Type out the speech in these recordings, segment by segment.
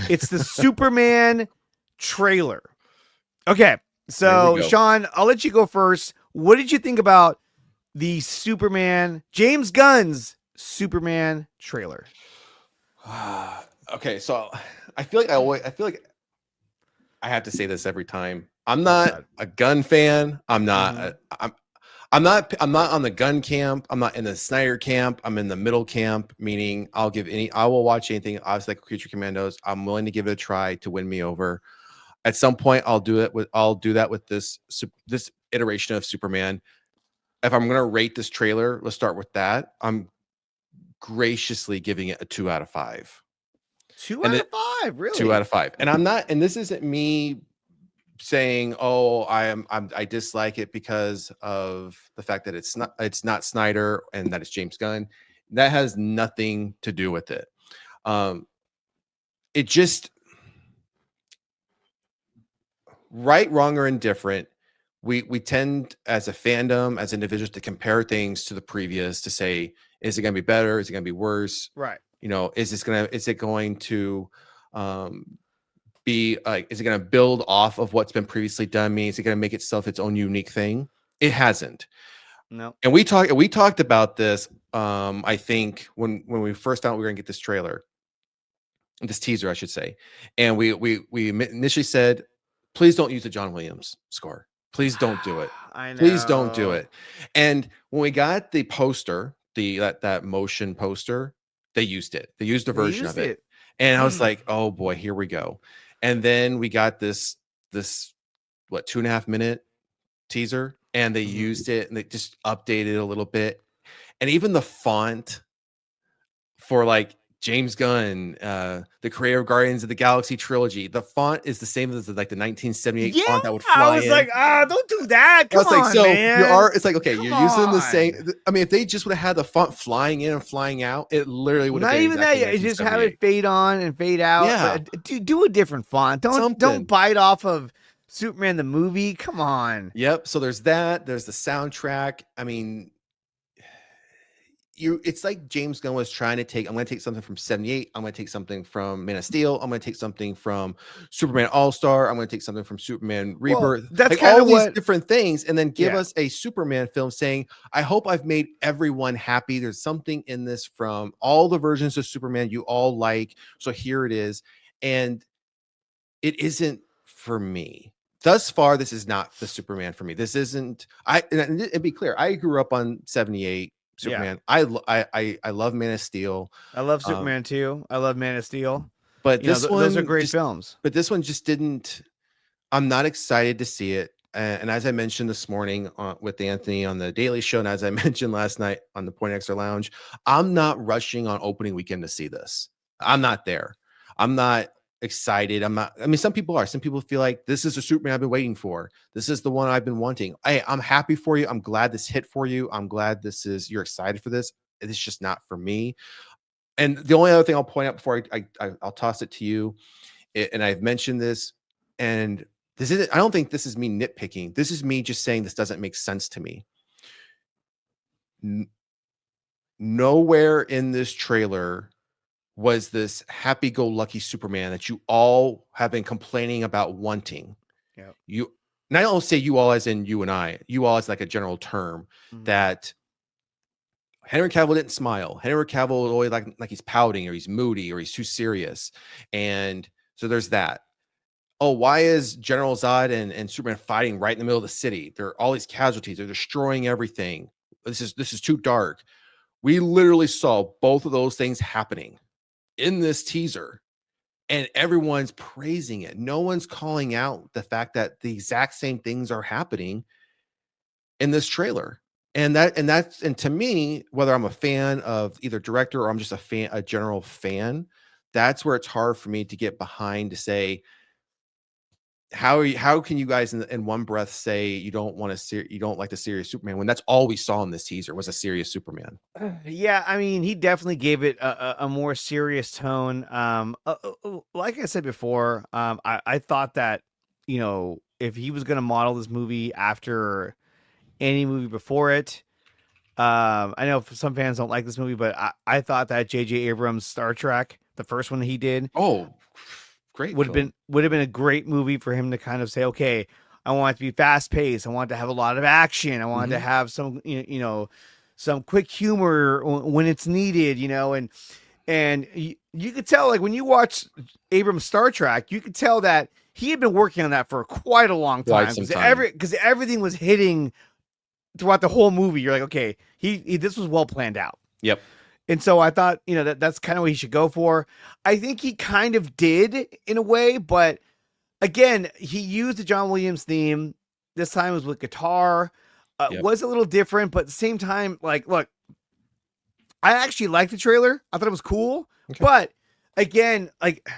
It's the Superman trailer. Okay, There we so go. Sean, I'll let you go first. What did you think about the Superman, James Gunn's Superman trailer? Okay, so I feel like I feel like I have to say this every time. I'm Oh not God. a gun fan. I'm not. Mhm. I'm not on the gun camp. I'm not in the Snyder camp. I'm in the middle camp, meaning I will watch anything. Obviously, like Creature Commandos. I'm willing to give it a try to win me over. At some point, I'll do that with this iteration of Superman. If I'm gonna rate this trailer, let's start with that. I'm graciously giving it a 2 out of 5. Two And out it of five, two out really? of five. And I'm not, and this isn't me saying, "Oh, I dislike it because of the fact that it's not Snyder and that it's James Gunn." That has nothing to do with it. Um, it just right, wrong, or indifferent. We tend as a fandom, as individuals, to compare things to the previous to say, is it going to be better? Is it going to be worse? Right. Is it going to um, be like, is it going to build off of what's been previously done? Means is it going to make itself its own unique thing? It hasn't. No. And we talked about this. I think when we first thought we were going to get this teaser, I should say, and we initially said, please don't use the John Williams score. Please don't do it. I Please don't do know. it. And when we got the poster, that motion poster, they used it. They used a They version of used it, it. and I was like, oh boy, here we go. And then we got this what 2.5 minute teaser, and they Mhm. used it, and they just updated a little bit, and even the font for like James Gunn, the creator of Guardians of the Galaxy trilogy. The font is the same as like the 1978 Yeah, font that would I fly was in. like, don't do that. I Come was like, on, so man. it's like, okay, Come you're using the same. on. I mean, if they just would have had the font flying in and flying out, it literally would have Not been even that. exactly Yeah, just have it 1978. fade on and fade out. Yeah, But do a different font. Don't something. bite off of Superman the movie. Come on. Yep. So there's that. There's the soundtrack. I mean, it's like James Gunn was trying to take, I'm going to take something from 78, I'm going to take something from Man of Steel, I'm going to take something from Superman All-Star, I'm going to take something from Superman Well, Rebirth, that's like kind all of these what. different things, and then give Yeah. us a Superman film saying, I hope I've made everyone happy. There's something in this from all the versions of Superman you all like, so here it is. And it isn't for me. Thus far, this is not the Superman for me. This isn't. And be clear, I grew up on 78 Yeah. Superman. I love Man of Steel, I love um, Superman too. I love Man of Steel. but Those are great films. this one just didn't. I'm not excited to see it. And as I mentioned this morning with Anthony on the Daily Show, and as I mentioned last night on the Point Extra Lounge, I'm not rushing on opening weekend to see this. I'm not there. I'm not excited. I'm not. I mean, some people are. Some people feel like this is a Superman I've been waiting for. This is the one I've been wanting. I'm happy for you. I'm glad this hit for you. I'm glad you're excited for this. It's just not for me. And the only other thing I'll point out before I'll toss it to you, and I've mentioned this, and this isn't, I don't think this is me nitpicking. This is me just saying this doesn't make sense to me. Nowhere in this trailer was this happy-go-lucky Superman that you all have been complaining about wanting. Yeah. You, and I don't say you all as in you and I, you all as like a general term, that Henry Cavill didn't smile. Henry Cavill was always like he's pouting, or he's moody, or he's too serious. And so there's that. Oh, why is General Zod and Superman fighting right in the middle of the city? There are all these casualties. They're destroying everything. This is too dark. We literally saw both of those things happening in this teaser, and everyone's praising it. No one's calling out the fact that the exact same things are happening in this trailer. And to me, whether I'm a fan of either director or I'm just a general fan, that's where it's hard for me to get behind to say, how can you guys in one breath say you don't want to you don't like the serious Superman when that's all we saw in this teaser was a serious Superman? Yeah, I mean, he definitely gave it a more serious tone. Like I said before, I thought that if he was going to model this movie after any movie before it, I know some fans don't like this movie, but I thought that J.J. Abrams' Star Trek, the first one he did, Oh, Great film. would have been a great movie for him to kind of say, okay, I want it to be fast paced. I want it to have a lot of action. I want it to Hmm. have some, some quick humor when it's needed, and you could tell, like when you watch Abrams' Star Trek, you could tell that he had been working on that for quite a long Quite time some time. because everything was hitting throughout the whole movie. You're like, okay, he this was well planned out. Yep. And so I thought, that's kind of what he should go for. I think he kind of did in a way, but again, he used the John Williams theme. This time it was with guitar. Yep. Was a little different, but at the same time, like, look, I actually liked the trailer. I thought it was cool, Okay. but again, like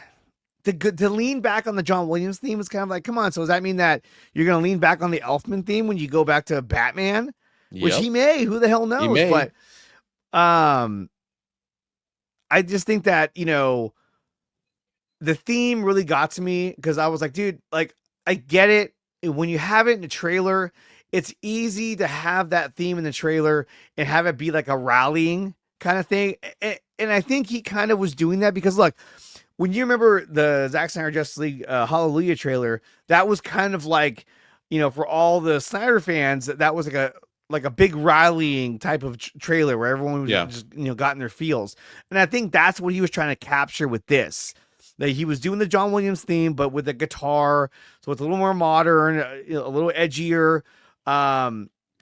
to lean back on the John Williams theme is kind of like, come on. So does that mean that you're going to lean back on the Elfman theme when you go back to Batman? Which Yep. he may. Who the hell He knows? may. But um, I just think that the theme really got to me because I was like, dude, like I get it. When you have it in the trailer, it's easy to have that theme in the trailer and have it be like a rallying kind of thing. And I think he kind of was doing that because look, when you remember the Zack Snyder Justice League Hallelujah trailer, that was kind of like, for all the Snyder fans, that was like a big rallying type of trailer where everyone was Yeah. just got in their feels. And I think that's what he was trying to capture with this. That he was doing the John Williams theme, but with a guitar, so it's a little more modern, a little edgier.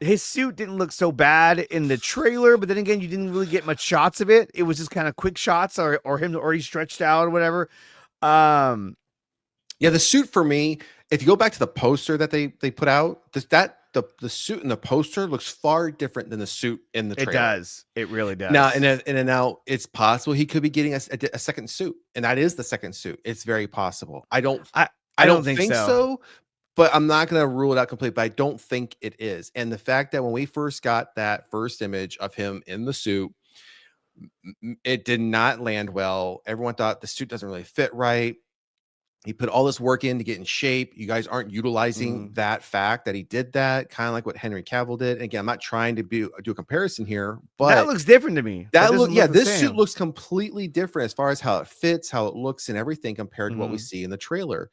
His suit didn't look so bad in the trailer, but then again, you didn't really get much shots of it. It was just kind of quick shots, or him already stretched out or whatever. Um, Yeah, the suit for me, if you go back to the poster that they put out, the suit in the poster looks far different than the suit in the it trailer. does. It really does. Now, and now it's possible he could be getting a second suit, and that is the second suit. It's very possible. I I I don't don't think think so. so, but I'm not going to rule it out completely. But I don't think it is. And the fact that when we first got that first image of him in the suit, it did not land well. Everyone thought the suit doesn't really fit right. He put all this work in to get in shape. You guys aren't utilizing Mhm. that fact that he did that, kind of like what Henry Cavill did. And again, I'm not trying to do a comparison here, That but looks different to me. That doesn't yeah, look the this suit same. looks completely different as far as how it fits, how it looks, and everything compared to what we Mhm. see in the trailer.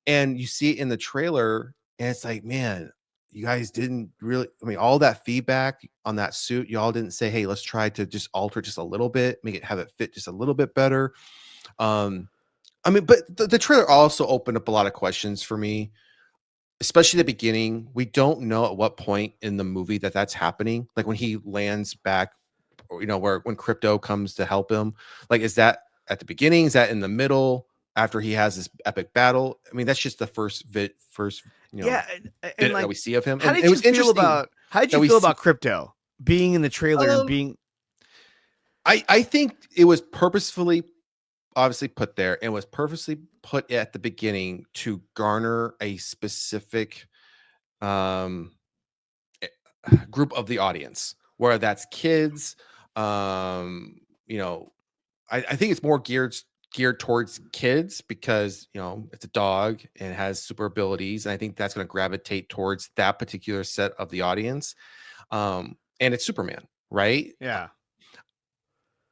And you see it in the trailer, and it's like, man, you guys didn't really. I mean, all that feedback on that suit, y'all didn't say, hey, let's try to just alter just a little bit, make it have it fit just a little bit better. Um, I mean, but the trailer also opened up a lot of questions for me, especially the beginning. We don't know at what point in the movie that's happening. Like when he lands back, or, where when Crypto comes to help him. Like, is that at the beginning? Is that in the middle after he has this epic battle? I mean, that's just the first Yeah, and bit that like, we see of him. And it was how did that you we feel see. about Crypto being in the trailer and Um, being I think it was purposefully obviously put there and was purposely put at the beginning to garner a specific um eh, group of the audience, whether that's kids. um you know I think it's more geared towards kids because it's a dog and it has super abilities, and I think that's going to gravitate towards that particular set of the audience. And it's Superman, right? yeah.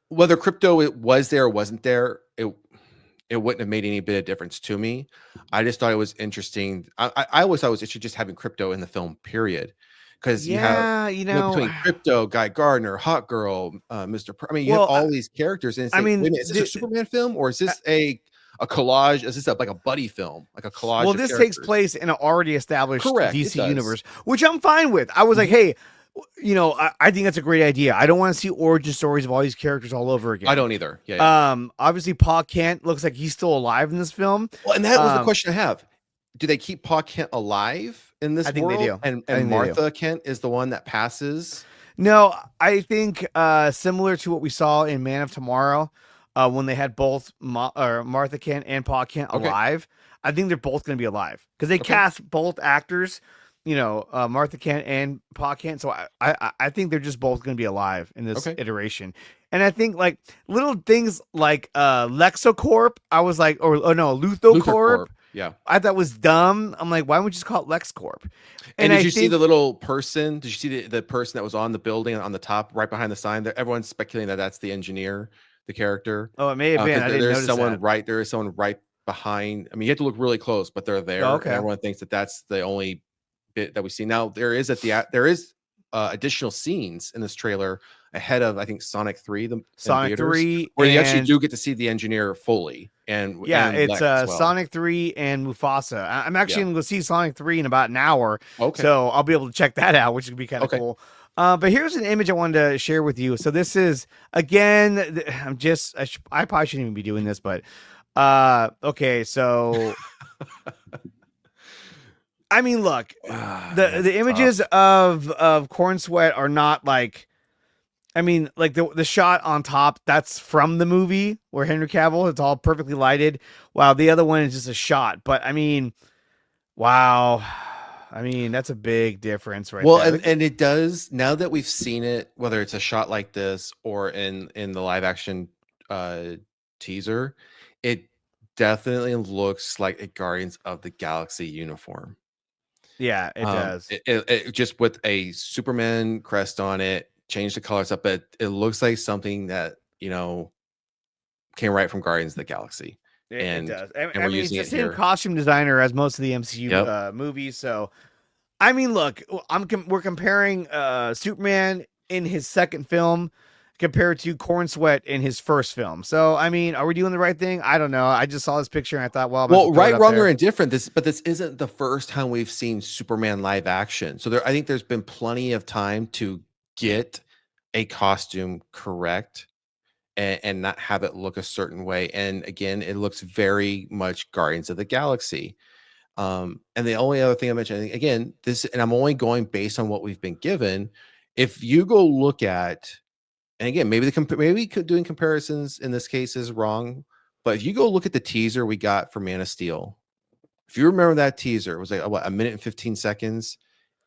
Whether Crypto it was there or wasn't there, it wouldn't have made any bit of difference to me. I just thought it was interesting. I always thought it was interesting just having Crypto in the film, period, because you have Yeah, between Crypto, Guy Gardner, Hot Girl, Mr. I mean, you have well, all these characters, and it's I like, wait mean, a minute, is this a Superman film or is uh, this a collage? Is this like a buddy film, like a well, collage of this takes characters? place in an already established Correct, it DC does. universe, which I'm fine with. I was like, Mhm. hey, I think that's a great idea. I don't want to see origin stories of all these characters all over I again. don't either. Yeah, yeah. Obviously, Pa Kent looks like he's still alive in this film. Well, and that was the Um, question I have. Do they keep Pa Kent alive in I this think they world? do. I And think they do. Martha Kent is the one that passes? No, I think similar to what we saw in Man of Tomorrow, when they had both Martha Kent and Pa Kent Okay. alive. I think they're both going to be alive because they Okay. cast both actors, Martha Kent and Pa Kent. So I think they're just both going to be alive in this Okay. iteration. And I think like little things like Lexocorp, I was like, or oh no, Luther Luthocorp, Corp. Yeah. I thought was dumb. I'm like, why would you just call it LexCorp? And And did I you see the think little person? Did you see the person that was on the building on the top right behind the sign there? Everyone's speculating that that's the engineer, the character. oh, it may have been. Because I didn't notice that. there is someone right behind. I mean, you have to look really close, but they're Oh, there, and okay. everyone thinks that that's the only bit that we see. Now there is additional scenes in this trailer ahead of, I think, Sonic 3 in Sonic theaters, 3 where you actually and do get to see the engineer fully yeah, and it's Lex as well. Sonic 3 and Mufasa. I'm actually Yeah. gonna go see Sonic 3 in about an hour, Okay. so I'll be able to check that out, which would be kind of Okay. cool. But here's an image I wanted to share with you. So this is again, I probably shouldn't even be doing this, but okay, so I mean, look, That's the images tough. of Corn Sweat are not like, I mean, like the shot on top, that's from the movie where Henry Cavill, it's all perfectly lighted, while the other one is just a shot. But I mean, wow. I mean, that's a big difference right Well, there. and it does, now that we've seen it, whether it's a shot like this or in the live action uh teaser, it definitely looks like a Guardians of the Galaxy uniform. Yeah, it does. It just with a Superman crest on it, change the colors up, but it looks like something that, came right from Guardians of the Galaxy. It And does. and I we're mean, it's using the it same here. costume designer as most of the MCU Yep. movies. So, I mean, look, we're comparing Superman in his second film compared to Corn Sweat in his first film. So, I mean, are we doing the right thing? I don't know. I just saw this picture and I thought, well, I'm going to Well, throw it right, up wrong, or there. indifferent. This isn't the first time we've seen Superman live action. So I think there's been plenty of time to get a costume correct and not have it look a certain way. And again, it looks very much Guardians of the Galaxy. And the only other thing I mentioned, again, this, and I'm only going based on what we've been given. If you go look at, and again, maybe doing comparisons in this case is wrong, but if you go look at the teaser we got for Man of Steel, if you remember that teaser, it was like what, a minute and 15 seconds.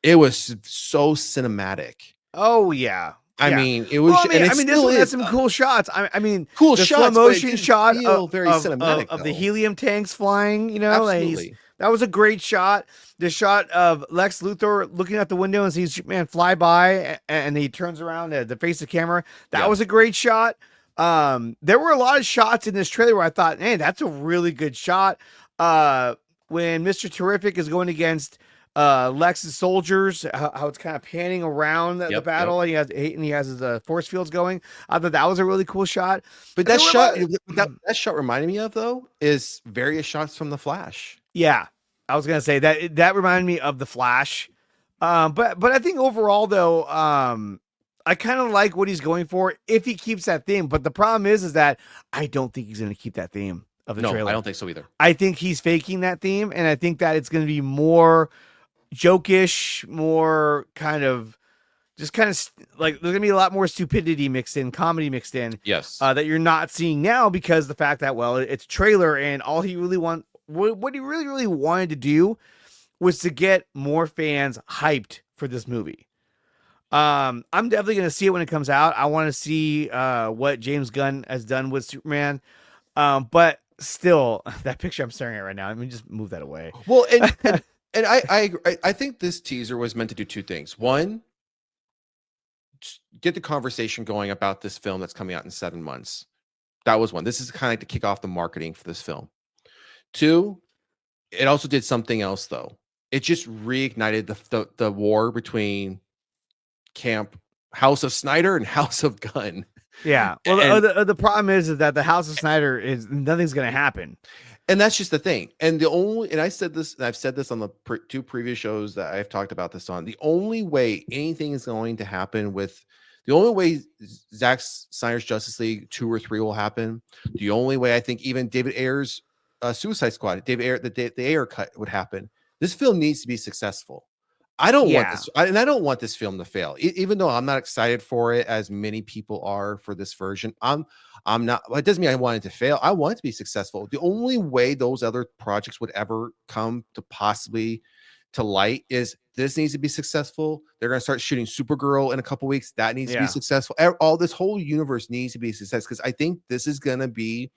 It was so cinematic. Oh yeah, I yeah. mean, it Well, was, and it this still one had is some cool shots. I mean, cool the slow shots, but it motion didn't shot feel very cinematic of the though. helium tanks flying. You know, like Absolutely. that was a great shot. The shot of Lex Luthor looking out the window and sees Superman fly by, and he turns around to face the camera. That Yeah. was a great shot. There were a lot of shots in this trailer where I thought, man, that's a really good shot. When Mr. Terrific is going against Lex's soldiers, how it's kind of panning around the Yep. Yep. battle, and he has his force fields going. I thought that was a really cool shot. But And that there were a lot. shot, that shot reminded me of though is various shots from the Flash. Yeah, I was gonna say that reminded me of the Flash. But I think overall though, I kind of like what he's going for if he keeps that theme. But the problem is that I don't think he's gonna keep that theme of the No, I trailer. don't think so either. I think he's faking that theme, and I think that it's gonna be more jokish, more kind of just kind of like there's gonna be a lot more stupidity mixed in, comedy mixed in, Yes. that you're not seeing now because the fact that, well, it's a trailer and all he really what he really wanted to do was to get more fans hyped for this movie. I'm definitely gonna see it when it comes out. I want to see what James Gunn has done with Superman. But still, that picture I'm staring at right now. Let me just move that away. Well, and I think this teaser was meant to do two things. One, get the conversation going about this film that's coming out in 7 months. That was one. This is kind of like to kick off the marketing for this film. Two, it also did something else though. It just reignited the war between camp House of Snyder and House of Gunn. Yeah. Well, And the problem is that the House of Snyder is nothing's gonna happen. and that's just the thing. And the only, and I said this, and I've said this on the two previous shows that I've talked about this on. The only way anything is going to happen with, the only way Zack Snyder's Justice League 2 or 3 will happen, the only way I think even David Ayer's Suicide Squad, David Ayer, the Ayer cut would happen. This film needs to be successful. I don't want Yeah. this, and I don't want this film to fail. Even though I'm not excited for it as many people are for this version. I'm not. Well, it doesn't mean I want it to fail. I want it to be successful. The only way those other projects would ever come to possibly to light is this needs to be successful. They're going to start shooting Supergirl in a couple weeks. That needs to be Yeah. successful. All this whole universe needs to be a success because I think this is going to be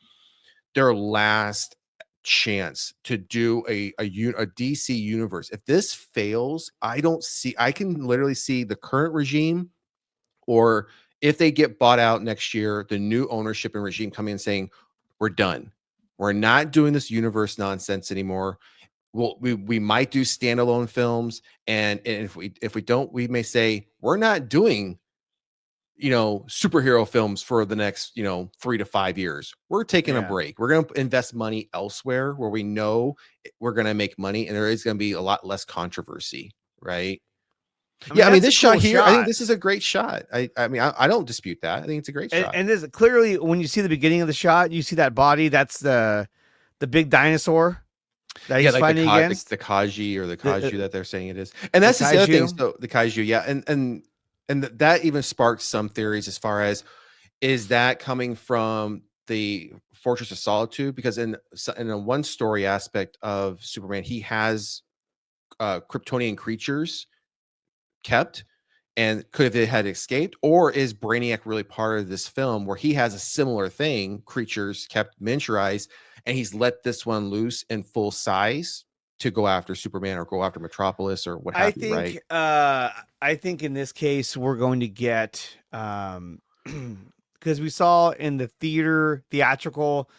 their last chance to do a DC universe. If this fails, I can literally see the current regime, or if they get bought out next year, the new ownership and regime coming and saying, we're done. We're not doing this universe nonsense anymore. We might do standalone films, and if we don't, we may say we're not doing superhero films for the next 3 to 5 years. We're taking a Yeah. break. We're going to invest money elsewhere where we know we're going to make money, and there is going to be a lot less controversy, right? I mean, Yeah, I mean, that's a this shot cool here, I think shot. this is a great shot. I don't dispute that. I think it's a great shot. And this clearly, when you see the beginning of the shot, you see that body. That's the big dinosaur that Yeah, he's like the fighting ka the against. the kaiji or the The kaiju that they're saying it is. And the that's just the other thing. kaiju. So the kaiju, yeah, and that even sparked some theories as far as, is that coming from the Fortress of Solitude? Because in a one story aspect of Superman, he has Kryptonian creatures kept, and could they had escaped, or is Brainiac really part of this film where he has a similar thing, creatures kept miniaturized, and he's let this one loose in full size to go after Superman or go after Metropolis or what I have you, think right? I think in this case we're going to get because we saw in the theatrical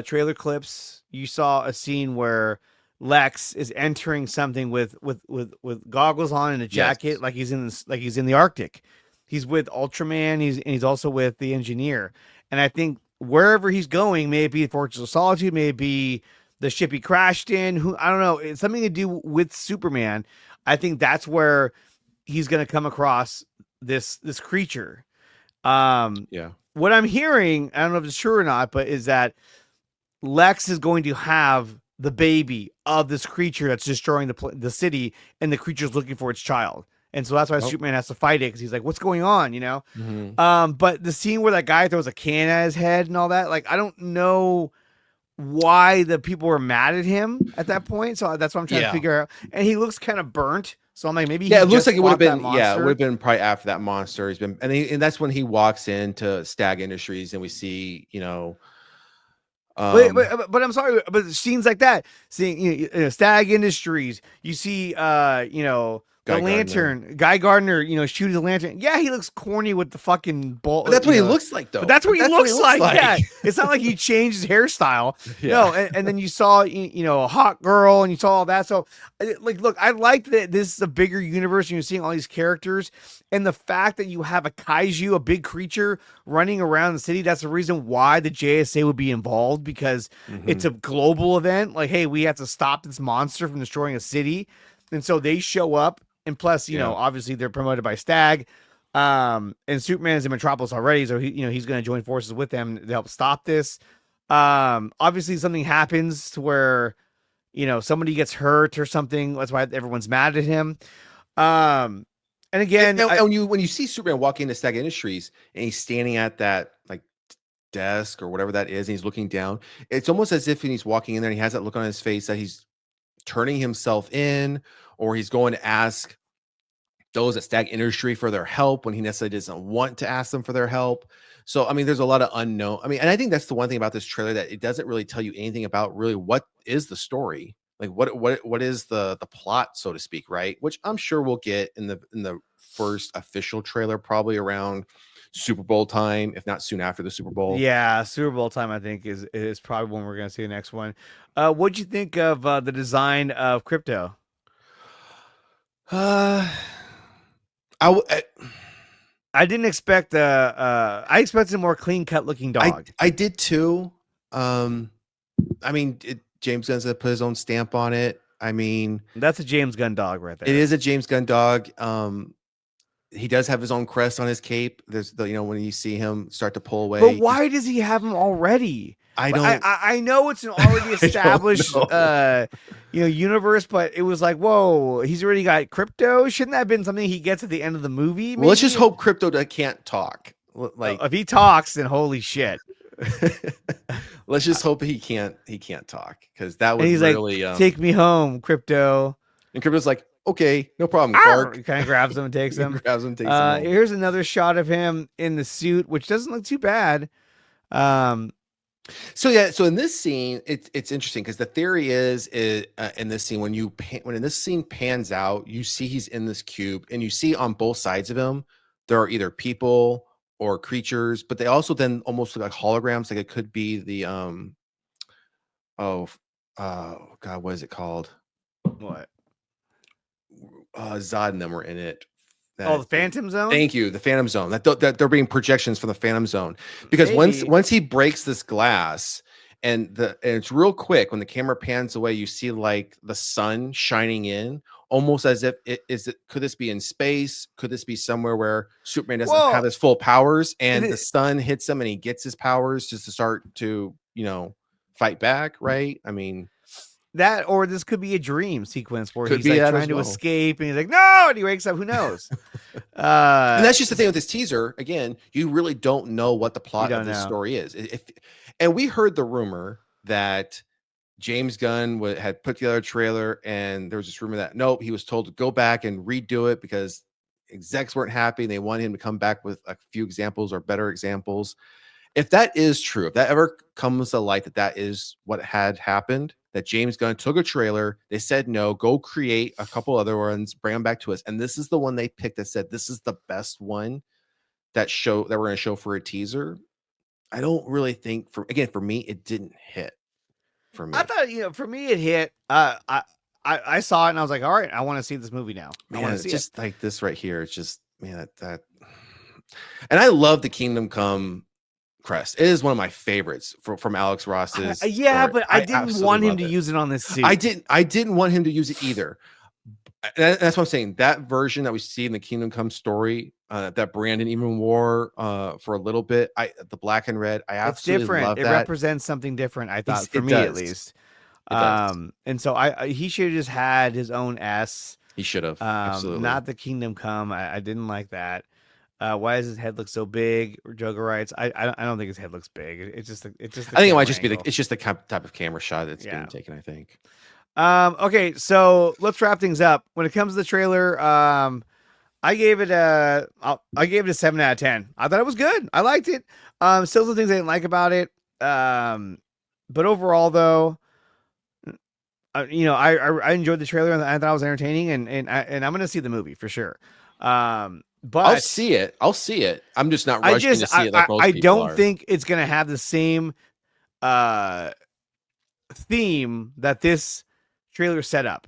trailer clips, you saw a scene where Lex is entering something with goggles on and a jacket, Yes. like he's in the Arctic. He's with Ultraman, he's also with the engineer. And I think wherever he's going, may it be Fortress of Solitude, may it be the ship he crashed in, who I don't know, it's something to do with Superman. I think that's where he's going to come across this creature. Um, Yeah. what I'm hearing, I don't know if it's true or not, but is that Lex is going to have the baby of this creature that's destroying the city, and the creature's looking for its child. And so that's why Oh. Superman has to fight it, because he's like, "What's going on?" Mhm. But the scene where that guy throws a can at his head and all that, like, I don't know why the people were mad at him at that point. So that's what I'm trying to Yeah. figure out. And he looks kind of burnt. So I'm like, maybe Yeah, he it looks just like it would have fought that been, yeah, it would monster. have been probably after that monster. He's been, and that's when he walks into Stag Industries and we see, But, um, but I'm sorry, but scenes like that, seeing Stag Industries, you see the Guy Gardner. lantern, Guy Gardner, shooting the lantern. Yeah, he looks corny with the fucking But ball, that's what he looks like but though. that's But what he that's what he looks looks like. like. Yeah, it's not like he changed his hairstyle. Yeah. No, and then you saw a hot girl, and you saw all that. So like, look, I like that this is a bigger universe, and you're seeing all these characters, and the fact that you have a kaiju, a big creature running around the city. That's the reason why the JSA would be involved, because it's Mhm. a global event. Like, hey, we have to stop this monster from destroying a city. And so they show up. And plus, Yeah. obviously they're promoted by Stag. And Superman is in Metropolis already. So he's going to join forces with them to help stop this. Obviously something happens to where, somebody gets hurt or something. That's why everyone's mad at him. And again, And when you see Superman walk into Stag Industries and he's standing at that like desk or whatever that is, and he's looking down, it's almost as if he's walking in there and he has that look on his face that he's turning himself in, or he's going to ask those at Stag Industry for their help when he necessarily doesn't want to ask them for their help. So, I mean, there's a lot of unknown. I mean, and I think that's the one thing about this trailer, that it doesn't really tell you anything about really what is the story, like what is the plot, so to speak, right? Which I'm sure we'll get in the first official trailer, probably around Super Bowl time, if not soon after the Super Bowl. yeah, Super Bowl time, I think, is probably when we're going to see the next one. What'd you think of the design of Crypto? Uh, I, w- I didn't expect I expected a more clean cut looking dog. I did too. Um, I mean, James Gunn's gonna put his own stamp on it. I mean, That's a James Gunn dog right it there. is a James Gunn dog. He does have his own crest on his cape. There's when you see him start to pull But away, why does he have him already? I Like, don't, I know it's an already I don't established know. universe, but it was like, whoa, he's already got Crypto. Shouldn't that have been something he gets at the end of the movie? Well, let's just Maybe hope Crypto can't talk. Like, if he talks, then holy shit. let's just hope he can't talk, because that And would he's like, really "Take me home, Crypto." And Crypto's like, okay, no problem, He Clark. kind of grabs him and takes He him. grabs him, takes him home. Here's another shot of him in the suit, which doesn't look too bad. Um, So yeah, so in this scene, it's interesting because the theory is in this scene, when in this scene pans out, you see he's in this cube, and you see on both sides of him there are either people or creatures, but they also then almost look like holograms, like it could be oh God, what is it called? What? Zod and them were in it. Oh, the That Phantom Zone? Thank you, the Phantom Zone. That there being projections from the Phantom Zone, because Maybe. once he breaks this glass, and it's real quick when the camera pans away, you see like the sun shining in, almost as if could this be in space? Could this be somewhere where Superman doesn't have Well, his full powers, and the it, sun hits him and he gets his powers just to start to fight back, right? I mean, that or this could be a dream sequence where could he's be like that trying as to well. escape and he's like, no, and he wakes up. Who knows? And that's just the thing with this teaser. Again, you really don't know what the You plot of don't this know. story is. And we heard the rumor that James Gunn had put together a trailer, and there was this rumor that nope, he was told to go back and redo it because execs weren't happy and they wanted him to come back with a few examples or better examples. If that is true, if that ever comes to light that is what had happened, that James Gunn took a trailer, they said no, go create a couple other ones, bring them back to us, and this is the one they picked that said this is the best one that we're going to show for a teaser. I don't really think for me it didn't hit for I me. thought, for me it hit. I saw it and I was like, all right, I want to see this movie now. I want Man, to see it's it. just like this right here. It's just man that and I love the Kingdom Come crest. It is one of my favorites from Alex Ross's Yeah, story. but I I didn't absolutely want him love to it. use it on this suit. I didn't want him to use it either. And that's what I'm saying. That version that we see in the Kingdom Come story, that Brandon even wore for a little bit, the black and red, I It's absolutely different. love It that. represents something different, I thought, for It me at does. least. It does. And so he should have just had his own S. He should have. Absolutely. Not the Kingdom Come. I didn't like that. Why does his head look so big? Joker writes. I don't think his head looks big. It's just the I think it might camera just be angle. it's just the type of camera shot that's Yeah. being taken, I think. Okay, so let's wrap things up. When it comes to the trailer, I gave it a 7 out of 10. I thought it was good. I liked it. Still some things I didn't like about it. But overall though, I enjoyed the trailer and I thought it was entertaining and I'm gonna see the movie for sure. But I'll see it. I'm just not rushing to see it like most I people don't are. think it's gonna have the same uh theme that this trailer set up.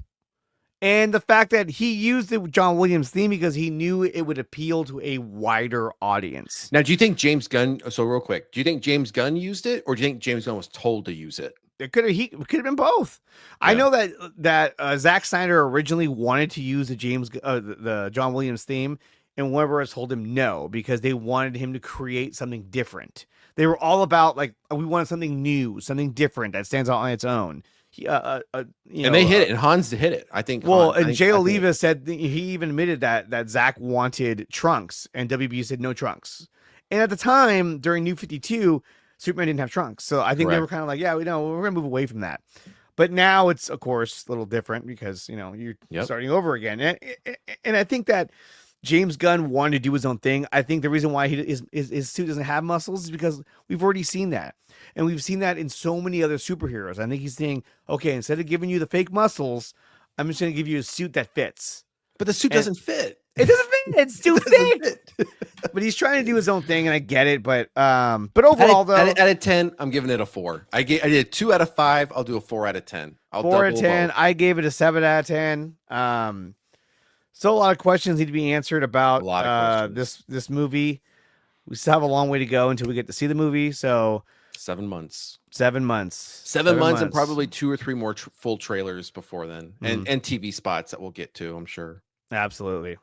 And the fact that he used the John Williams theme because he knew it would appeal to a wider audience. Now, do you think James Gunn? So, real quick, do you think James Gunn used it, or do you think James Gunn was told to use it? It could have been both. Yeah. I know that Zack Snyder originally wanted to use the John Williams theme, and Warner Bros. Told him no because they wanted him to create something different. They were all about like we wanted something new, something different that stands out on its own. And they hit it, and Hans hit it. I think. Well, and Jay Oliva said he even admitted that Zach wanted Trunks, and WB said no Trunks. And at the time, during New 52, Superman didn't have Trunks, so I think they were kind of like, yeah, we're gonna move away from that. But now it's of course a little different because you're starting over again, and I think that James Gunn wanted to do his own thing. I think the reason why his suit doesn't have muscles is because we've already seen that. And we've seen that in so many other superheroes. I think he's saying, okay, instead of giving you the fake muscles, I'm just going to give you a suit that fits. But the suit doesn't fit. It doesn't fit. It's too thick. But he's trying to do his own thing, and I get it. But overall, though, out of 10, I'm giving it a 4. I did a 2 out of 5. I'll do a 4 out of 10. 4 out of 10. Both. I gave it a 7 out of 10. Still a lot of questions need to be answered about this movie. We still have a long way to go until we get to see the movie. So 7 months. 7 months. 7 months and probably 2 or 3 more full trailers before then, and TV spots that we'll get to, I'm sure. Absolutely.